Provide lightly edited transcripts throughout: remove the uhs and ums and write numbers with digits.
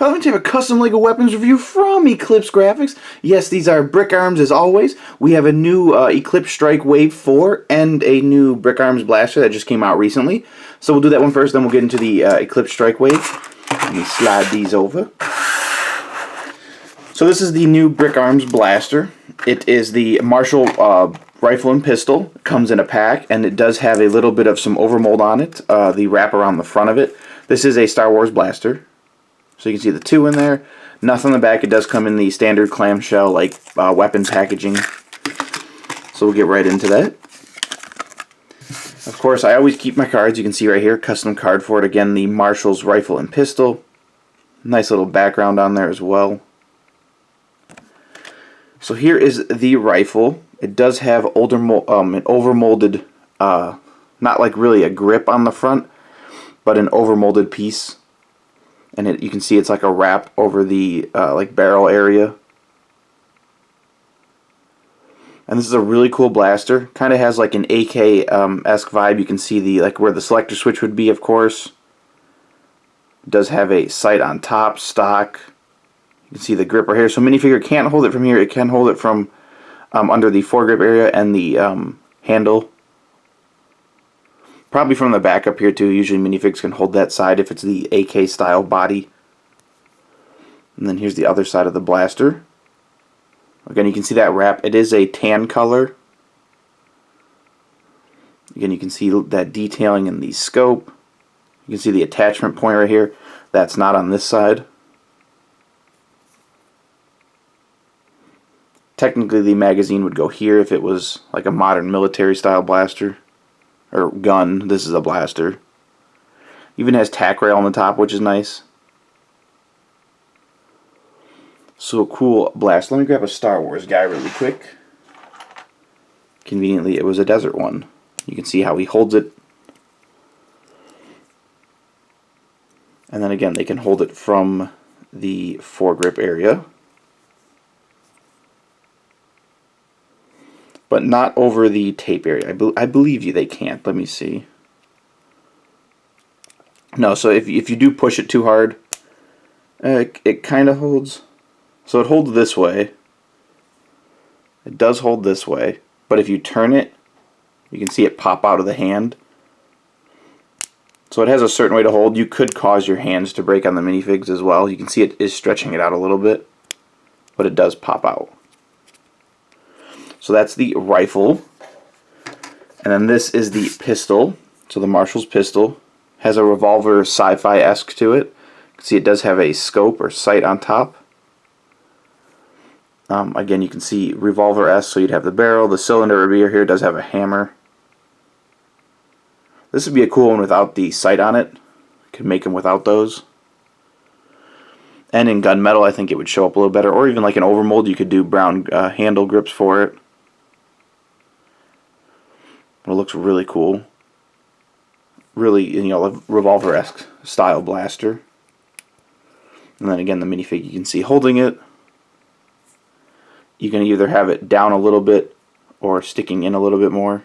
Hello, to have a custom LEGO weapons review from eclipseGRAFX. Yes, these are Brickarms as always. We have a new Eclipse Strike Wave 4 and a new Brickarms blaster that just came out recently. So we'll do that one first, then we'll get into the Eclipse Strike Wave. Let me slide these over. So this is the new Brickarms blaster. It is the Marshall rifle and pistol. It comes in a pack, and it does have a little bit of some overmold on it, the wrap around the front of it. This is a Star Wars blaster. So you can see the two in there. Nothing on the back. It does come in the standard clamshell, like weapon packaging. So we'll get right into that. Of course, I always keep my cards. You can see right here, custom card for it. Again, the Marshall's rifle and pistol. Nice little background on there as well. So here is the rifle. It does have an overmolded, not like really a grip on the front, but an overmolded piece. And you can see it's like a wrap over the like barrel area. And this is a really cool blaster. Kind of has like an AK-esque vibe. You can see the where the selector switch would be, of course. It does have a sight on top, stock. You can see the grip right here. So minifigure can't hold it from here. It can hold it from under the foregrip area and the handle. Probably from the back up here too. Usually minifigs can hold that side if it's the AK style body. And then here's the other side of the blaster. Again, you can see that wrap. It is a tan color. Again, you can see that detailing in the scope. You can see the attachment point right here. That's not on this side. Technically, the magazine would go here if it was like a modern military style blaster. Or gun. This is a blaster. Even has tack rail on the top, which is nice. So cool blast. Let me grab a Star Wars guy really quick. Conveniently, it was a desert one. You can see how he holds it. And then again, they can hold it from the foregrip area. But not over the tape area. I believe you they can't. Let me see. No, so if you do push it too hard, it kind of holds. So it holds this way. It does hold this way. But if you turn it, you can see it pop out of the hand. So it has a certain way to hold. You could cause your hands to break on the minifigs as well. You can see it is stretching it out a little bit. But it does pop out. So that's the rifle. And then this is the pistol. So the Marshall's pistol has a revolver sci-fi-esque to it. You can see it does have a scope or sight on top. Again, you can see revolver-esque, so you'd have the barrel. The cylinder over here does have a hammer. This would be a cool one without the sight on it. You could make them without those. And in gunmetal, I think it would show up a little better. Or even like an overmold, you could do brown handle grips for it. It looks really cool. Really, a revolver-esque style blaster. And then again, the minifig you can see holding it. You can either have it down a little bit or sticking in a little bit more.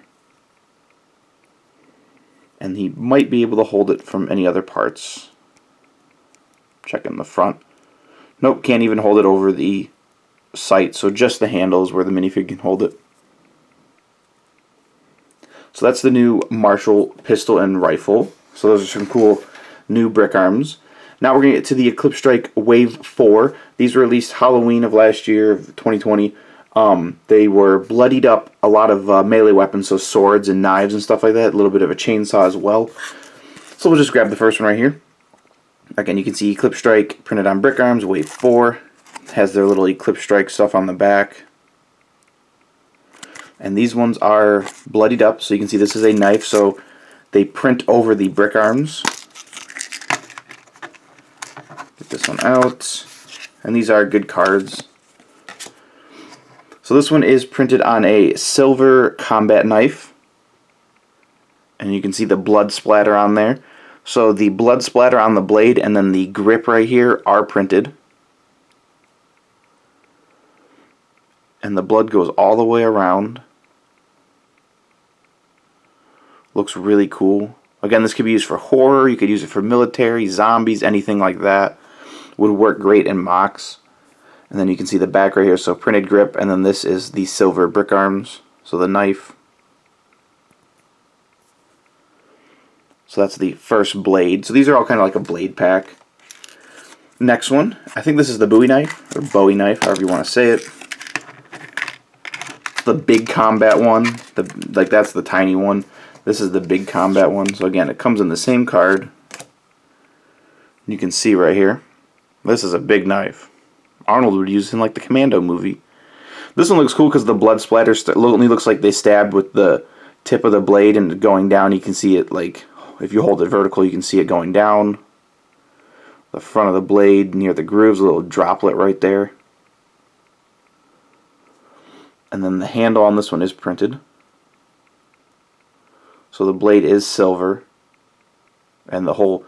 And he might be able to hold it from any other parts. Checking the front. Nope, can't even hold it over the sight, so just the handles where the minifig can hold it. So that's the new Marshall pistol and rifle. So those are some cool new Brickarms. Now we're going to get to the Eclipse Strike Wave 4. These were released Halloween of last year, of 2020. They were bloodied up, a lot of melee weapons, so swords and knives and stuff like that. A little bit of a chainsaw as well. So we'll just grab the first one right here. Again, you can see Eclipse Strike printed on Brickarms, Wave 4. It has their little Eclipse Strike stuff on the back. And these ones are bloodied up, so you can see this is a knife, so they print over the Brickarms. Get this one out. And these are good cards. So this one is printed on a silver combat knife. And you can see the blood splatter on there. So the blood splatter on the blade and then the grip right here are printed. And the blood goes all the way around. Looks really cool. Again, this could be used for horror. You could use it for military, zombies, anything like that. would work great in mocks. And then you can see the back right here, so printed grip, and then this is the silver Brickarms, so the knife. So that's the first blade. So these are all kind of like a blade pack. Next one, I think this is the Bowie Knife, or Bowie Knife, however you want to say it. The big combat one, like that's the tiny one. This is the big combat one. So again, it comes in the same card. You can see right here, this is a big knife. Arnold would use it in like the Commando movie. This one looks cool because the blood splatter only looks like they stabbed with the tip of the blade and going down. You can see it, like if you hold it vertical, you can see it going down. The front of the blade near the grooves, a little droplet right there. And then the handle on this one is printed. So the blade is silver, and the whole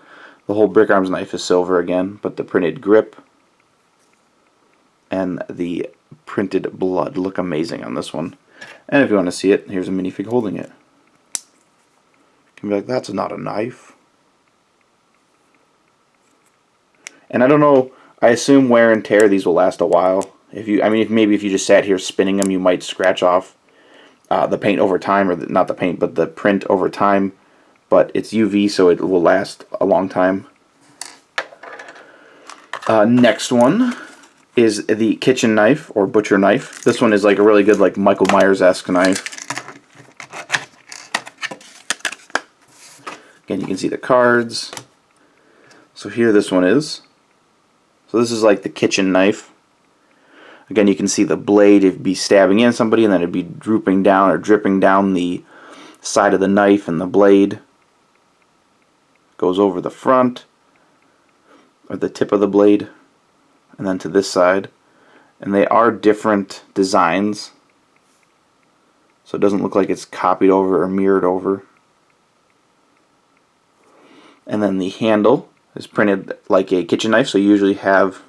Brickarms knife is silver again, but the printed grip and the printed blood look amazing on this one. And if you want to see it, here's a minifig holding it. You can be like, that's not a knife. And I don't know, I assume wear and tear these will last a while. If you just sat here spinning them, you might scratch off the paint over time, or not the paint, but the print over time. But it's UV, so it will last a long time. Next one is the kitchen knife, or butcher knife. This one is like a really good, like Michael Myers-esque knife. Again, you can see the cards. So here this one is. So this is like the kitchen knife. Again, you can see the blade, it'd be stabbing in somebody, and then it'd be drooping down or dripping down the side of the knife, and the blade goes over the front, or the tip of the blade, and then to this side. And they are different designs, so it doesn't look like it's copied over or mirrored over. And then the handle is printed like a kitchen knife, so you usually have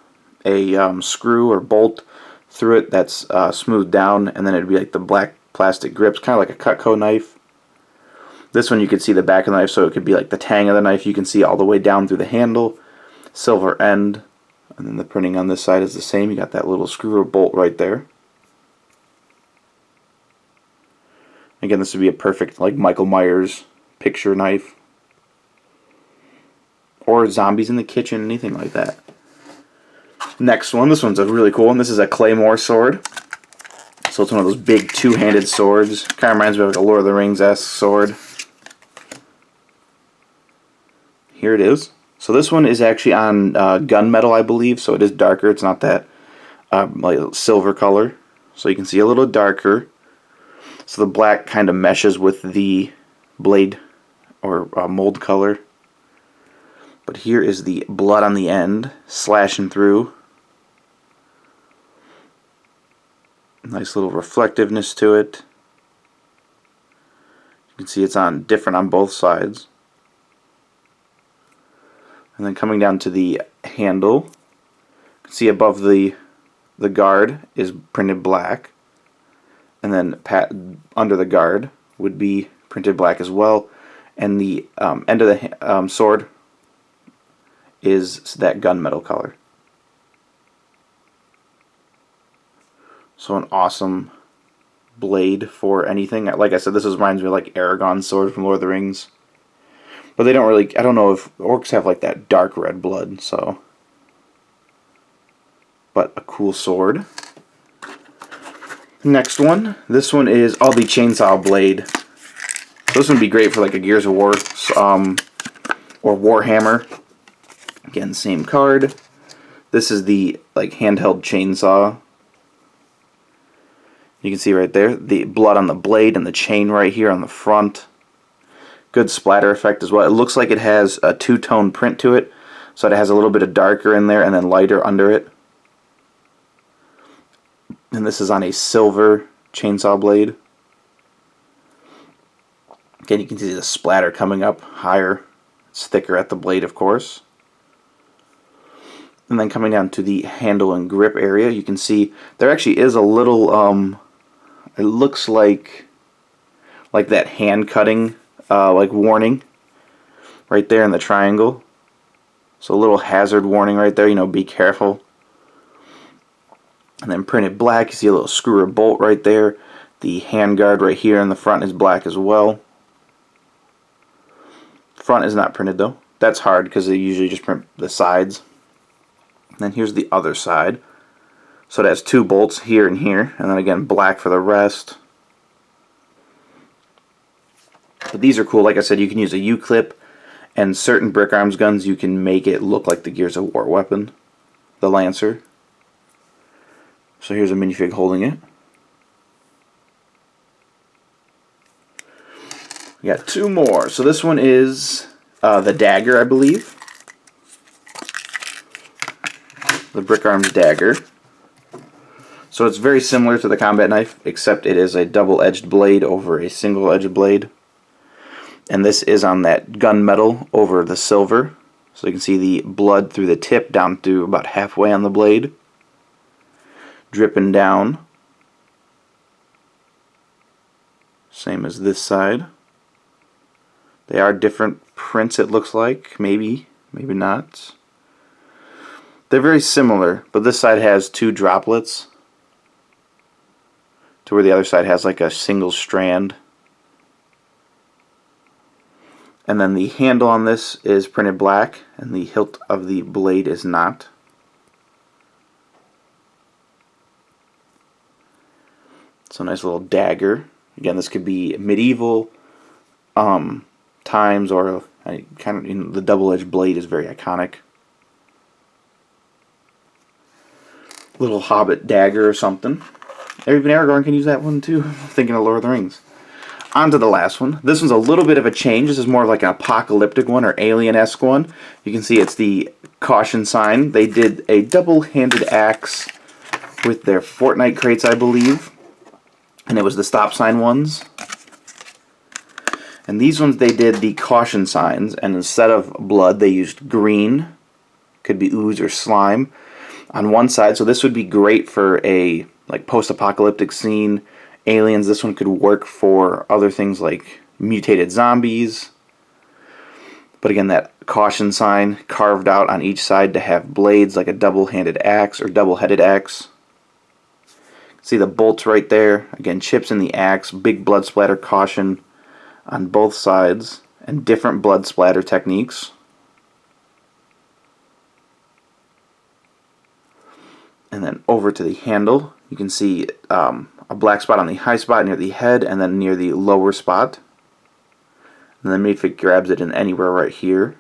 a screw or bolt through it that's smoothed down, and then it'd be like the black plastic grips, kind of like a Cutco knife. This one you could see the back of the knife, so it could be like the tang of the knife. You can see all the way down through the handle, silver end, and then the printing on this side is the same. You got that little screw or bolt right there. Again, this would be a perfect like Michael Myers picture knife, or zombies in the kitchen, anything like that. Next one, this one's a really cool one. This is a Claymore Sword. So it's one of those big two-handed swords. Kind of reminds me of like a Lord of the Rings-esque sword. Here it is. So this one is actually on gunmetal, I believe. So it is darker. It's not that like silver color. So you can see a little darker. So the black kind of meshes with the blade or mold color. But here is the blood on the end, slashing through. Nice little reflectiveness to it. You can see it's different on both sides. And then coming down to the handle, you can see above the guard is printed black. And then under the guard would be printed black as well. And the end of the sword is that gunmetal color. So an awesome blade for anything. Like I said, this reminds me of like Aragorn's sword from Lord of the Rings. But they don't really, I don't know if orcs have like that dark red blood, so. But a cool sword. Next one, this one is the chainsaw blade. So this would be great for like a Gears of War or Warhammer. Again, same card. This is the like handheld chainsaw. You can see right there the blood on the blade and the chain right here on the front. Good splatter effect as well. It looks like it has a two-tone print to it, so it has a little bit of darker in there and then lighter under it. And this is on a silver chainsaw blade. Again, you can see the splatter coming up higher. It's thicker at the blade, of course. And then coming down to the handle and grip area, you can see there actually is a little, it looks like that hand cutting, like warning right there in the triangle. So a little hazard warning right there, you know, be careful. And then printed black, you see a little screw or bolt right there. The handguard right here in the front is black as well. Front is not printed though. That's hard because they usually just print the sides. And then here's the other side. So it has two bolts here and here, and then again black for the rest. But these are cool. Like I said, you can use a U-clip, and certain Brickarms guns you can make it look like the Gears of War weapon, the Lancer. So here's a minifig holding it. We got two more. So this one is the Dagger, I believe. The Brickarms Dagger. So it's very similar to the combat knife, except it is a double-edged blade over a single-edged blade. And this is on that gunmetal over the silver. So you can see the blood through the tip down through about halfway on the blade. Dripping down. Same as this side. They are different prints, it looks like. Maybe, maybe not. They're very similar, but this side has two droplets to where the other side has like a single strand. And then the handle on this is printed black, and the hilt of the blade is not. So nice little dagger. Again, this could be medieval times, or kind of, you know, the double-edged blade is very iconic. Little hobbit dagger or something. Even Aragorn can use that one too. Thinking of Lord of the Rings. On to the last one. This one's a little bit of a change. This is more like an apocalyptic one or alien-esque one. You can see it's the caution sign. They did a double-handed axe with their Fortnite crates, I believe. And it was the stop sign ones. And these ones, they did the caution signs, and instead of blood, they used green. Could be ooze or slime on one side. So this would be great for a like post-apocalyptic scene. Aliens, this one could work for other things like mutated zombies. But again, that caution sign carved out on each side to have blades like a double-handed axe or double-headed axe. See the bolts right there. Again, chips in the axe, big blood splatter caution on both sides, and different blood splatter techniques. And then over to the handle, you can see a black spot on the high spot near the head, and then near the lower spot. And then maybe if it grabs it in anywhere right here.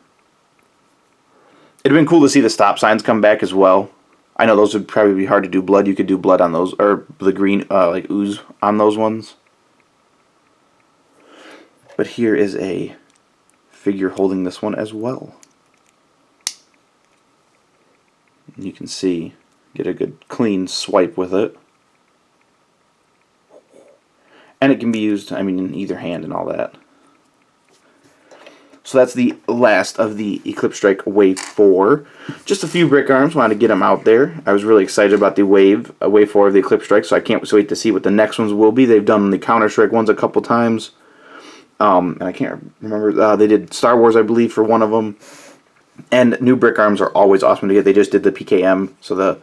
It'd have been cool to see the stop signs come back as well. I know those would probably be hard to do blood. You could do blood on those, or the green, like ooze on those ones. But here is a figure holding this one as well. You can see, get a good clean swipe with it. And it can be used, I mean, in either hand and all that. So that's the last of the Eclipse Strike Wave 4. Just a few Brickarms, wanted to get them out there. I was really excited about the Wave 4 of the Eclipse Strike, so I can't wait to see what the next ones will be. They've done the Counter-Strike ones a couple times. And I can't remember, they did Star Wars, I believe, for one of them. And new Brickarms are always awesome to get. They just did the PKM, so the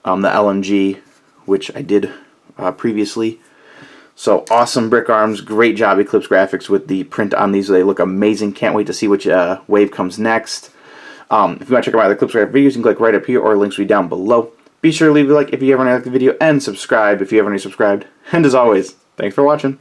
LMG, which I did previously. So awesome Brickarms, great job eclipseGRAFX with the print on these. They look amazing. Can't wait to see which wave comes next. If you want to check out my other eclipseGRAFX videos, you can click right up here, or links will be down below. Be sure to leave a like if you ever like the video, and subscribe if you haven't already subscribed. And as always, thanks for watching.